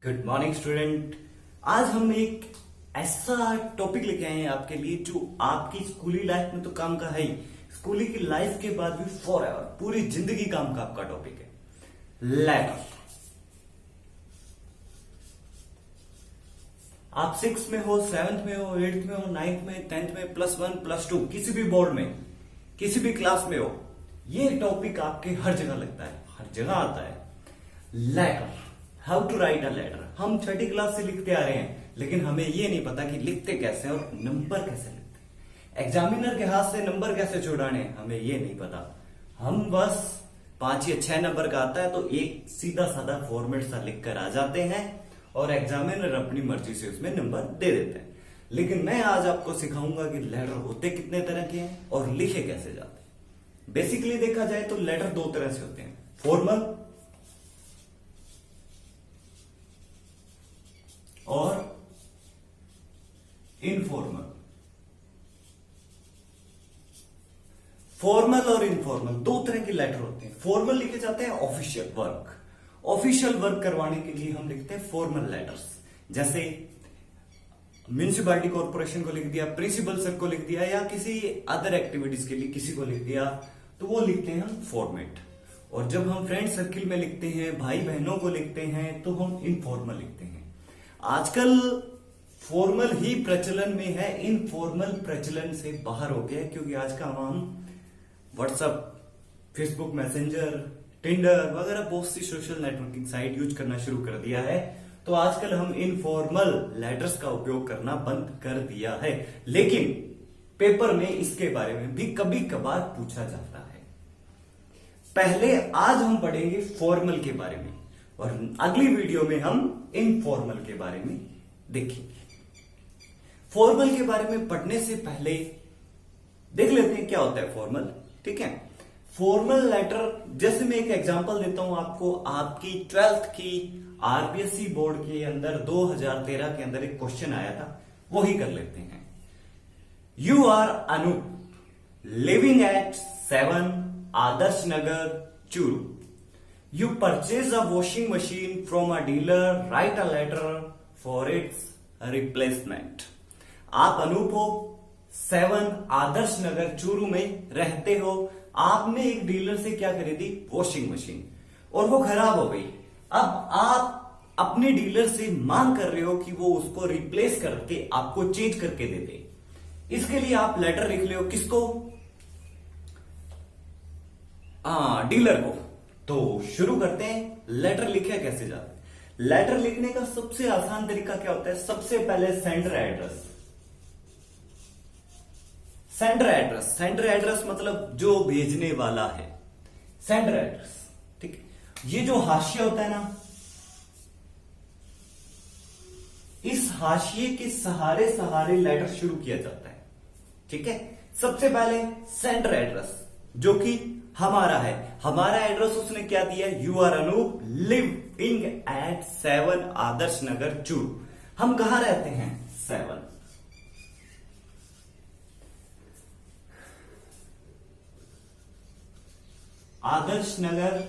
Good morning student. आज हम एक ऐसा टॉपिक लेके आए हैं आपके लिए जो आपकी स्कूली लाइफ में तो काम का है ही, स्कूली की लाइफ के बाद भी फॉर एवर पूरी जिंदगी काम का आपका टॉपिक है लेटर। आप 6 में हो, 7th में हो, 8th में हो, 9th में, 10th में, +1 +2 किसी भी बोर्ड में किसी भी क्लास में हो, ये टॉपिक आपके हर जगह लगता है, हर जगह आता है। Letter, how to write a letter. हम छठी क्लास से लिखते आ रहे हैं, लेकिन हमें ये नहीं पता कि लिखते कैसे हैं और नंबर कैसे लिखते हैं। एग्जामिनर के हाथ से नंबर कैसे छुड़ाने हमें ये नहीं पता। हम बस 5 या 6 नंबर का आता है तो एक सीधा साधा फॉर्मेट सा लिख कर आ जाते हैं और एग्जामिनर अपनी मर्जी से उसमें नंबर दे देते हैं। लेकिन मैं आज आपको सिखाऊंगा कि लेटर होते कितने तरह के हैं और लिखे कैसे जाते हैं। बेसिकली देखा जाए तो लेटर 2 तरह से होते हैं, फॉर्मल और इनफॉर्मल। फॉर्मल और इनफॉर्मल 2 तरह के लेटर होते हैं। फॉर्मल लिखे जाते हैं ऑफिशियल वर्क, ऑफिशियल वर्क करवाने के लिए हम लिखते हैं फॉर्मल लेटर्स। जैसे म्यूनिसिपैलिटी कॉर्पोरेशन को लिख दिया, प्रिंसिपल सर को लिख दिया, या किसी अदर एक्टिविटीज के लिए किसी को लिख दिया, तो वो लिखते हैं हम फॉर्मेट। और जब हम फ्रेंड सर्किल में लिखते हैं, भाई बहनों को लिखते हैं, तो हम इनफॉर्मल लिखते हैं। आजकल फॉर्मल ही प्रचलन में है, इनफॉर्मल प्रचलन से बाहर हो गया है, क्योंकि आज का हम व्हाट्सएप, फेसबुक मैसेंजर, टिंडर वगैरह बहुत सी सोशल नेटवर्किंग साइट यूज करना शुरू कर दिया है। तो आजकल हम इनफॉर्मल लेटर्स का उपयोग करना बंद कर दिया है। लेकिन पेपर में इसके बारे में भी कभी कभार पूछा जाता है। पहले आज हम पढ़ेंगे फॉर्मल के बारे में और अगली वीडियो में हम इनफॉर्मल के बारे में देखेंगे। फॉर्मल के बारे में पढ़ने से पहले देख लेते हैं क्या होता है फॉर्मल। ठीक है, फॉर्मल लेटर, जैसे मैं एक एग्जांपल देता हूं आपको, आपकी 12th की आरपीएससी बोर्ड के अंदर 2013 के अंदर एक क्वेश्चन आया था, वही कर लेते हैं। You are Anoop living at 7 Adarsh Nagar Churu. You purchase a washing machine from a dealer, write a letter for its replacement. आप अनूप हो, 7 आदर्श नगर चूरू में रहते हो। आपने एक डीलर से क्या खरीदी? वॉशिंग मशीन, और वो खराब हो गई। अब आप अपने डीलर से मांग कर रहे हो कि वो उसको रिप्लेस करके आपको चेंज करके दे दे। इसके लिए आप लेटर लिख रहे हो, किसको? डीलर को। तो शुरू करते हैं, लेटर लिखे कैसे जाता है। लेटर लिखने का सबसे आसान तरीका क्या होता है? सबसे पहले सेंडर एड्रेस। सेंडर एड्रेस मतलब जो भेजने वाला है, सेंडर एड्रेस। ठीक है, ये जो हाशिया होता है ना, इस हाशिए के सहारे सहारे लेटर शुरू किया जाता है। ठीक है, सबसे पहले सेंडर एड्रेस जो कि हमारा है, हमारा एड्रेस उसने क्या दिया? You are Anoop living at 7 Adarsh Nagar Churu. हम कहां रहते हैं? 7। आदर्श नगर,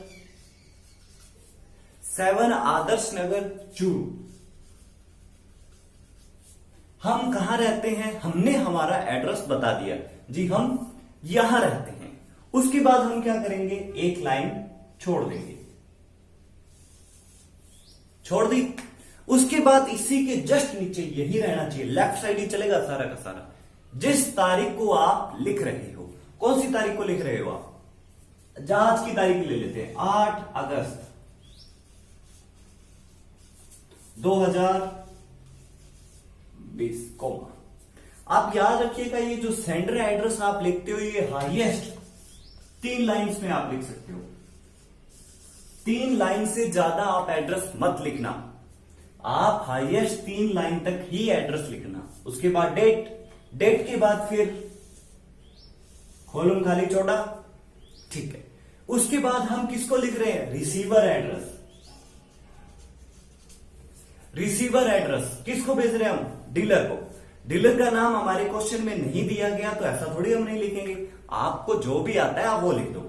7 आदर्श नगर चूरू। हम कहां रहते हैं? हमने हमारा एड्रेस बता दिया, जी हम यहां रहते हैं। उसके बाद हम क्या करेंगे? एक लाइन छोड़ देंगे, छोड़ दी। उसके बाद इसी के जस्ट नीचे यही रहना चाहिए, लेफ्ट साइड ही चलेगा सारा का सारा। जिस तारीख को आप लिख रहे हो, कौन सी तारीख को लिख रहे हो आप? आज की तारीख ले लेते हैं, 8 अगस्त 2020 कोमा। आप याद रखिएगा, ये जो सेंडर एड्रेस आप लिखते हो, ये हाईएस्ट 3 लाइन्स में आप लिख सकते हो। 3 लाइन से ज्यादा आप एड्रेस मत लिखना। आप हाईएस्ट 3 लाइन तक ही एड्रेस लिखना। उसके बाद डेट के बाद फिर खोलम खाली चौड़ा। ठीक है, उसके बाद हम किसको लिख रहे हैं? Receiver address. रिसीवर एड्रेस किसको भेज रहे हैं हम? डीलर को। डीलर का नाम हमारे क्वेश्चन में नहीं दिया गया, तो ऐसा थोड़ी हम नहीं लिखेंगे। आपको जो भी आता है आप वो लिख दो।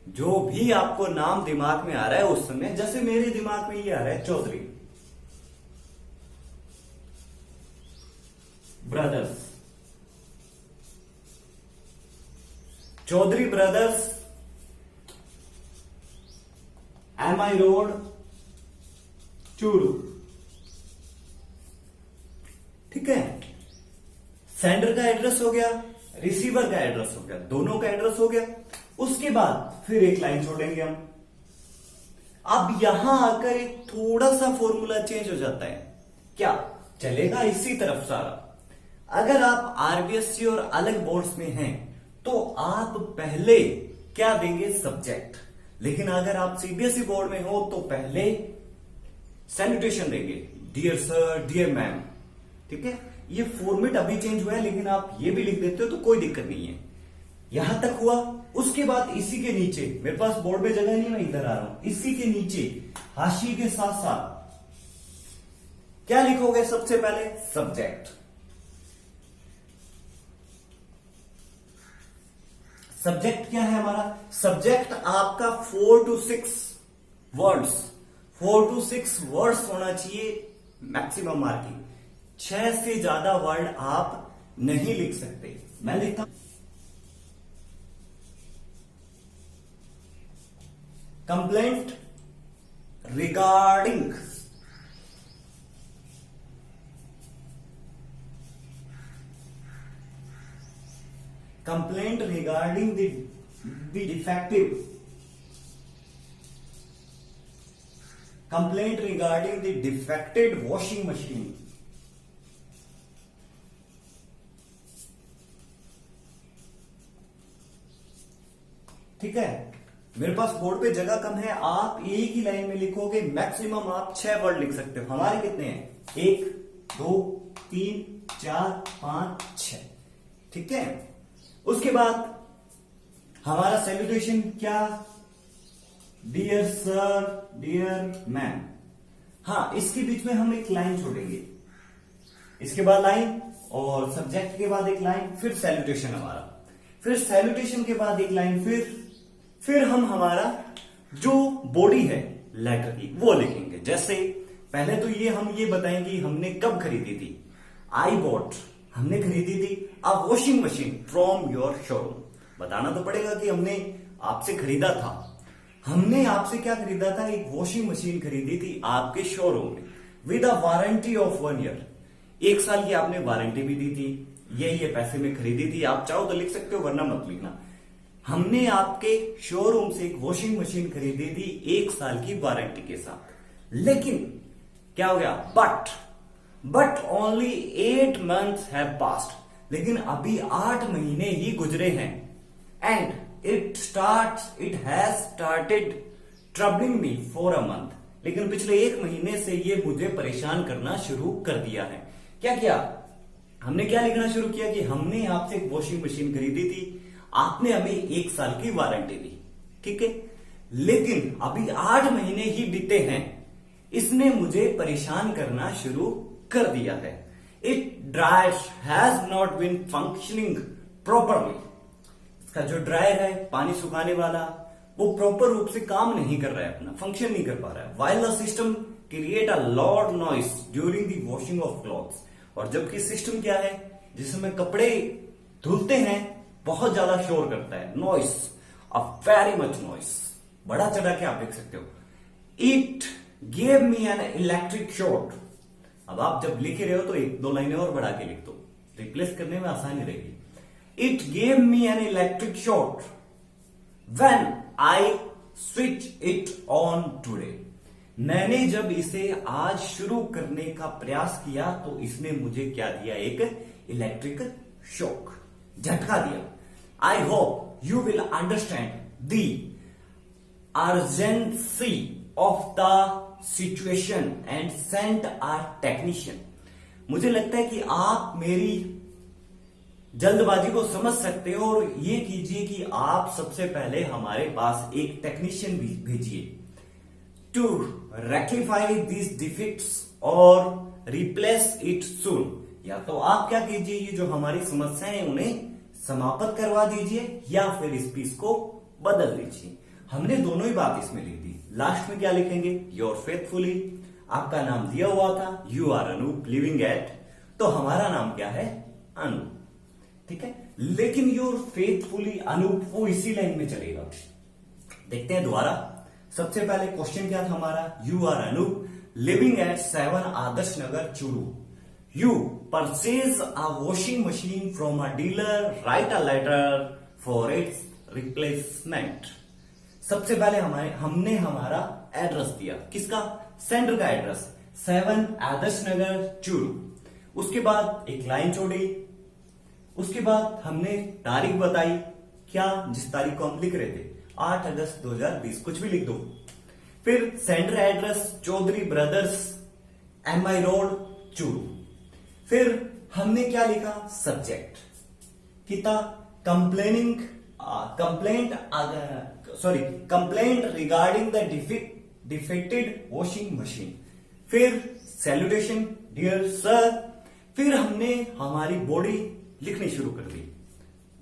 जो भी आपको नाम दिमाग में आ रहा है उस समय, जैसे मेरे दिमाग में ये आ रहा है Chaudhary, brothers, Chaudhary brothers, MI road, Churu. ठीक है, सेंडर का एड्रेस हो गया, रिसीवर का एड्रेस हो गया, दोनों का एड्रेस हो गया। उसके बाद फिर एक लाइन छोड़ेंगे हम। अब यहां आकर एक थोड़ा सा फॉर्मूला चेंज हो जाता है। क्या चलेगा? इसी तरफ सारा। अगर आप आरबीएससी और अलग बोर्ड्स में हैं तो आप पहले क्या देंगे? सब्जेक्ट। लेकिन अगर आप सीबीएसई बोर्ड में हो तो पहले सैल्यूटेशन देंगे, डियर सर, डियर मैम। ठीक है, ये फॉर्मेट अभी चेंज हुआ है, लेकिन आप ये भी लिख देते हो तो कोई दिक्कत नहीं है। यहां तक हुआ। उसके बाद इसी के नीचे, मेरे पास बोर्ड में जगह नहीं, मैं इधर आ रहा हूं, इसी के नीचे हाशिए के साथ साथ क्या लिखोगे? सबसे पहले सब्जेक्ट। सब्जेक्ट क्या है हमारा? सब्जेक्ट आपका 4 to 6 वर्ड्स, 4 to 6 वर्ड्स होना चाहिए मैक्सिमम मार्किंग। 6 से ज्यादा वर्ड आप नहीं लिख सकते। मैं लिखता हूं complaint regarding the defective complaint regarding the defective washing machine। ठीक है, मेरे पास बोर्ड पे जगह कम है, आप एक ही लाइन में लिखोगे। मैक्सिमम आप 6 वर्ड लिख सकते हो। हमारे कितने हैं? 1 2 3 4 5 6। ठीक है, उसके बाद हमारा सैल्यूटेशन क्या? Dear sir, dear ma'am. हाँ, इसके बीच में हम एक लाइन छोड़ेंगे, इसके बाद लाइन, और सब्जेक्ट के बाद एक लाइन, फिर सैल्यूटेशन हमारा, फिर सैल्यूटेशन के बाद एक लाइन, फिर हम हमारा जो बॉडी है लेटर की वो लिखेंगे। जैसे पहले तो हम ये बताएंगे हमने कब खरीदी थी। आई बॉट, हमने खरीदी थी अ washing machine from your showroom. बताना तो पड़ेगा कि हमने आपसे खरीदा था। हमने आपसे क्या खरीदा था? एक वॉशिंग मशीन खरीदी थी आपके शोरूम में with a warranty of 1 year. 1 साल की आपने वारंटी भी दी थी। ये पैसे में खरीदी थी। आप चाहो तो लिख सकते हो, वरना मत लिखना। हमने आपके शोरूम से एक वॉशिंग मशीन खरीदी थी 1 साल की वारंटी के साथ। लेकिन क्या हो गया? But only 8 months have passed. लेकिन अभी 8 महीने ही गुजरे हैं। And it has started troubling me for a month. लेकिन पिछले 1 महीने से ये मुझे परेशान करना शुरू कर दिया है। क्या किया हमने? क्या लिखना शुरू किया कि हमने आपसे एक वॉशिंग मशीन खरीदी थी, आपने हमें 1 साल की वारंटी दी। ठीक है, लेकिन अभी 8 महीने ही बीते हैं, इसने मुझे परेशान करना शुरू कर दिया है। It dryer has not been functioning properly. इसका जो ड्रायर है, पानी सुखाने वाला, वो प्रॉपर रूप से काम नहीं कर रहा है, अपना फंक्शन नहीं कर पा रहा है। While the system create a lot noise during the washing of clothes. और जबकि सिस्टम क्या है? जिसमें कपड़े धुलते हैं, बहुत ज्यादा शोर करता है, noise, a very much noise. बड़ा चढ़ा के आप देख सकते हो। It gave me an electric shock. अब आप जब लिख रहे हो तो 1-2 लाइनें और बढ़ा के लिख दो, रिप्लेस करने में आसानी रहेगी। It gave me an electric shock when I switch it on today. मैंने जब इसे आज शुरू करने का प्रयास किया तो इसने मुझे क्या दिया? एक इलेक्ट्रिक शॉक, झटका दिया। आई hope you will understand the urgency of the situation and send a technician. मुझे लगता है कि आप मेरी जल्दबाजी को समझ सकते हो, और ये कीजिए कि आप सबसे पहले हमारे पास एक टेक्नीशियन भी भेजिए टू रेक्टिफाई दिस डिफेक्ट्स और रिप्लेस इट सून। या तो आप क्या कीजिए, ये जो हमारी समस्याएं हैं उन्हें समाप्त करवा दीजिए, या फिर इस पीस को बदल दीजिए। हमने दोनों ही बात इसमें लिख दी। लास्ट में क्या लिखेंगे? Your faithfully. आपका नाम दिया हुआ था, you are Anoop, living at तो हमारा नाम क्या है? अनूप। ठीक है, लेकिन योर फेथफुली अनूप वो इसी लाइन में चलेगा। देखते हैं दोबारा। सबसे पहले क्वेश्चन क्या था हमारा? You are Anoop living at 7 Adarsh Nagar Churu. You purchase a washing machine from a dealer, write a letter for its replacement. सबसे पहले हमने हमारा एड्रेस दिया, किसका? सेंटर का एड्रेस 7 आदर्श नगर चूरू। उसके बाद एक लाइन छोड़ी, उसके बाद हमने तारीख बताई, क्या? जिस तारीख को हम लिख रहे थे 8 अगस्त 2020, कुछ भी लिख दो। फिर sender address Chaudhary brothers, MI road Churu. फिर हमने क्या लिखा? सब्जेक्ट कितना? Complaint regarding the defected washing machine. फिर सैल्यूटेशन डियर सर। फिर हमने हमारी बॉडी लिखनी शुरू कर दी,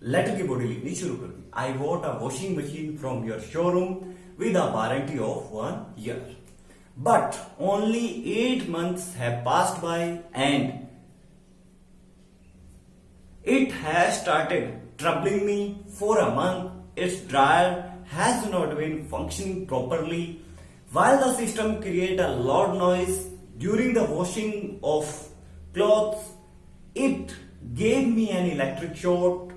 लेटर की बॉडी लिखनी शुरू कर दी। I want a washing machine from your showroom with a warranty of 1 year, but only 8 months have passed by and it has started troubling me for a month. Its dryer has not been functioning properly. While the system creates a loud noise during the washing of clothes, it gave me an electric shock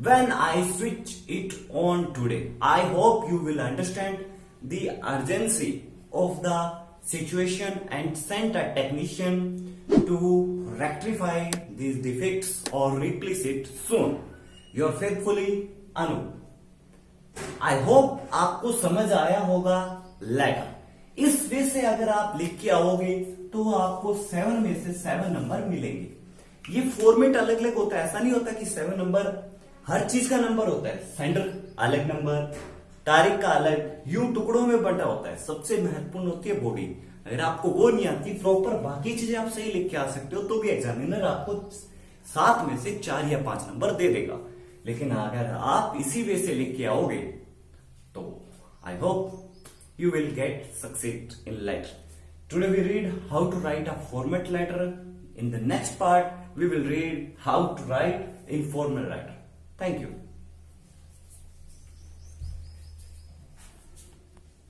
when I switched it on today. I hope you will understand the urgency of the situation and send a technician to rectify these defects or replace it soon. Your faithfully Anup. I hope आपको समझ आया होगा letter. इस वे से अगर आप लिख के आओगे तो आपको 7 में से 7 नंबर मिलेंगे। ये फॉर्मेट अलग अलग होता है, ऐसा नहीं होता कि 7 नंबर हर चीज का नंबर होता है। सेंटर अलग नंबर, तारीख का अलग, यूं टुकड़ों में बंटा होता है। सबसे महत्वपूर्ण होती है बॉडी। अगर आपको वो नहीं आती प्रॉपर, बाकी चीजें आप सही लिख के आ सकते हो तो भी एग्जामिनर आपको 7 में से 4 या 5 नंबर दे देगा। लेकिन अगर आप इसी वे से लिख के आओगे तो I hope you will get success in letter. Today we read how to write a format letter. In the next part we will read how to write in formal letter. Thank you.